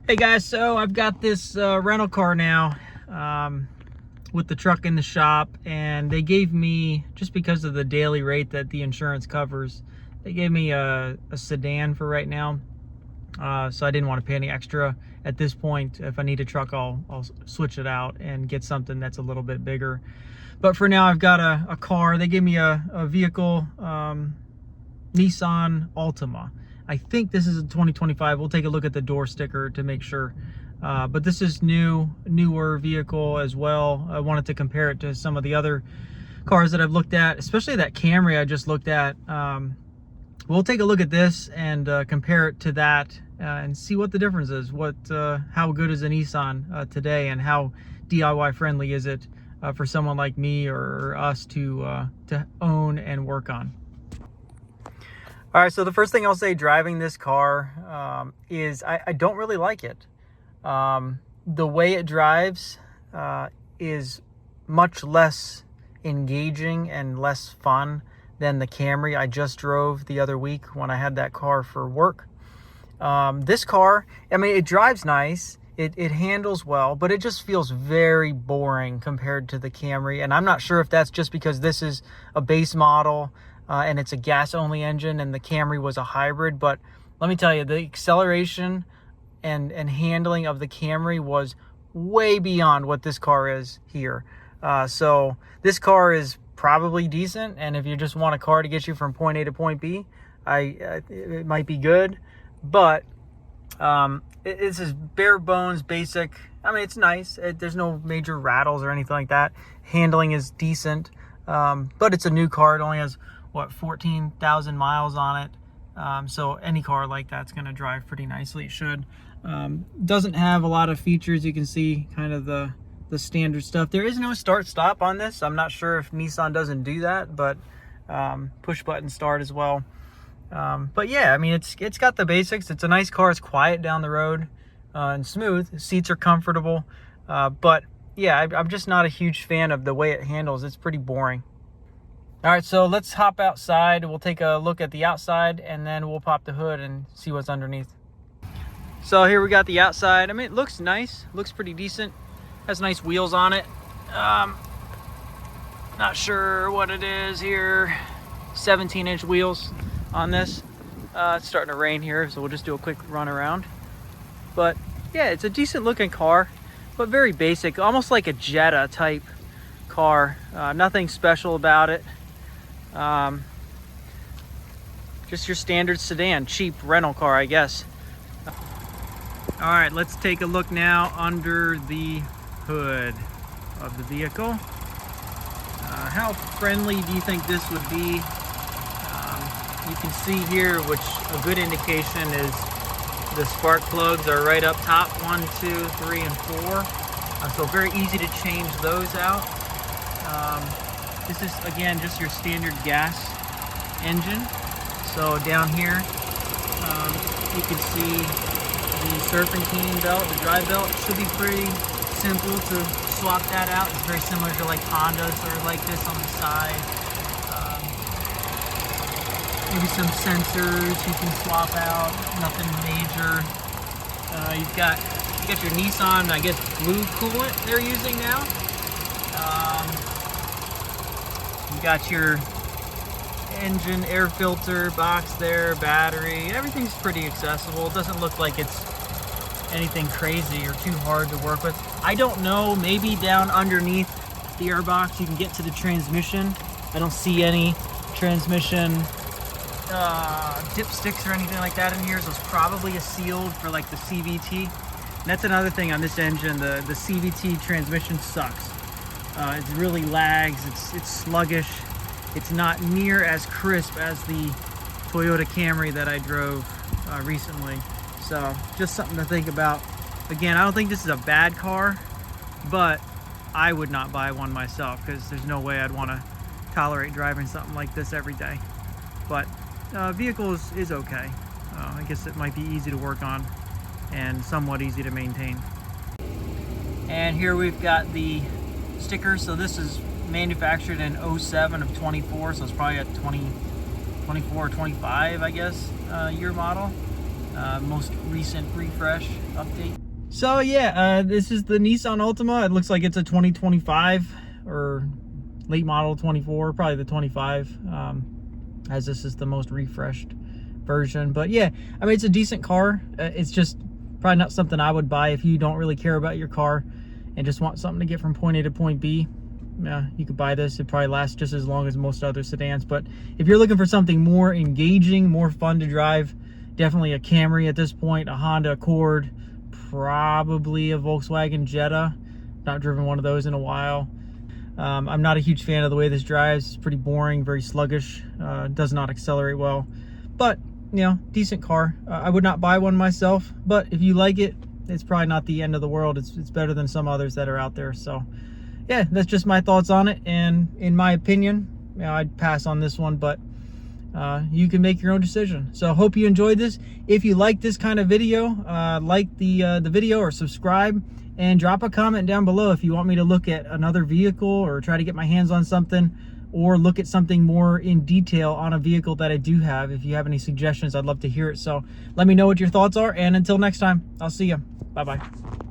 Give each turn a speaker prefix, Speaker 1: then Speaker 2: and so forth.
Speaker 1: Hey guys, so I've got this rental car now with the truck in the shop, and they gave me, just because of the daily rate that the insurance covers, they gave me a sedan for right now. So I didn't want to pay any extra at this point. If I need a truck, I'll switch it out and get something that's a little bit bigger. But for now, I've got a car. They gave me a vehicle, Nissan Altima. I think this is a 2025. We'll take a look at the door sticker to make sure. But this is newer vehicle as well. I wanted to compare it to some of the other cars that I've looked at, especially that Camry I just looked at. We'll take a look at this and compare it to that and see what the difference is. How good is a Nissan today, and how DIY friendly is it for someone like me or us to own and work on. All right, so the first thing I'll say driving this car is I don't really like it. The way it drives is much less engaging and less fun than the Camry I just drove the other week when I had that car for work. This car, I mean, it drives nice, it handles well, but it just feels very boring compared to the Camry. And I'm not sure if that's just because this is a base model and it's a gas-only engine, and the Camry was a hybrid. But let me tell you, the acceleration and handling of the Camry was way beyond what this car is here. So this car is probably decent, and if you just want a car to get you from point A to point B, it might be good. But it's just bare bones, basic. I mean, it's nice. There's no major rattles or anything like that. Handling is decent, but it's a new car. It only has 14,000 miles on it. So any car like that's going to drive pretty nicely. It should. Doesn't have a lot of features. You can see kind of the standard stuff. There is no start stop on this. I'm not sure if Nissan doesn't do that, but push button start as well. But yeah, I mean, it's got the basics. It's a nice car. It's quiet down the road and smooth. The seats are comfortable. But yeah, I'm just not a huge fan of the way it handles. It's pretty boring. All right, so let's hop outside. We'll take a look at the outside, and then we'll pop the hood and see what's underneath. So here we got the outside. I mean, it looks nice. Looks pretty decent. Has nice wheels on it. Not sure what it is here. 17-inch wheels on this. It's starting to rain here, so we'll just do a quick run around. But yeah, it's a decent looking car, but very basic, almost like a Jetta type car. Nothing special about it. Just your standard sedan, cheap rental car, I guess. All right, let's take a look now under the hood of the vehicle. How friendly do you think this would be? You can see here, which a good indication is the spark plugs are right up top, 1, 2, 3, and 4. So very easy to change those out. This is, again, just your standard gas engine. So down here, you can see the serpentine belt, the drive belt. Should be pretty simple to swap that out. It's very similar to like Hondas or like this on the side. Maybe some sensors you can swap out. Nothing major. You've got your Nissan, I guess, blue coolant they're using now. You got your engine air filter box there, battery. Everything's pretty accessible. It doesn't look like it's anything crazy or too hard to work with. I don't know, maybe down underneath the air box you can get to the transmission. I don't see any transmission dipsticks or anything like that in here, so it's probably a sealed for like the CVT. And that's another thing on this engine, the CVT transmission sucks. It really lags, it's sluggish. It's not near as crisp as the Toyota Camry that I drove recently. So just something to think about. Again, I don't think this is a bad car, but I would not buy one myself because there's no way I'd want to tolerate driving something like this every day. But vehicle is okay. I guess it might be easy to work on and somewhat easy to maintain. And here we've got the sticker. So this is manufactured in 07 of 24, so it's probably a 24 or 25, I guess, year model. most recent refresh update. So yeah, this is the Nissan Altima. It looks like it's a 2025 or late model 24, probably the 25, as this is the most refreshed version. But yeah, I mean, it's a decent car. It's just probably not something I would buy if you don't really care about your car and just want something to get from point A to point B. Yeah, you could buy this. It probably lasts just as long as most other sedans. But if you're looking for something more engaging, more fun to drive, definitely a Camry at this point, a Honda Accord, probably a Volkswagen Jetta. Not driven one of those in a while. I'm not a huge fan of the way this drives. It's pretty boring, very sluggish, does not accelerate well. But, you know, decent car. I would not buy one myself, but if you like it, it's probably not the end of the world. It's better than some others that are out there. So yeah, that's just my thoughts on it. And in my opinion, you know, I'd pass on this one, but you can make your own decision. So hope you enjoyed this. If you like this kind of video, like the video or subscribe, and drop a comment down below if you want me to look at another vehicle or try to get my hands on something, or look at something more in detail on a vehicle that I do have. If you have any suggestions, I'd love to hear it. So let me know what your thoughts are, and until next time, I'll see you. Bye-bye.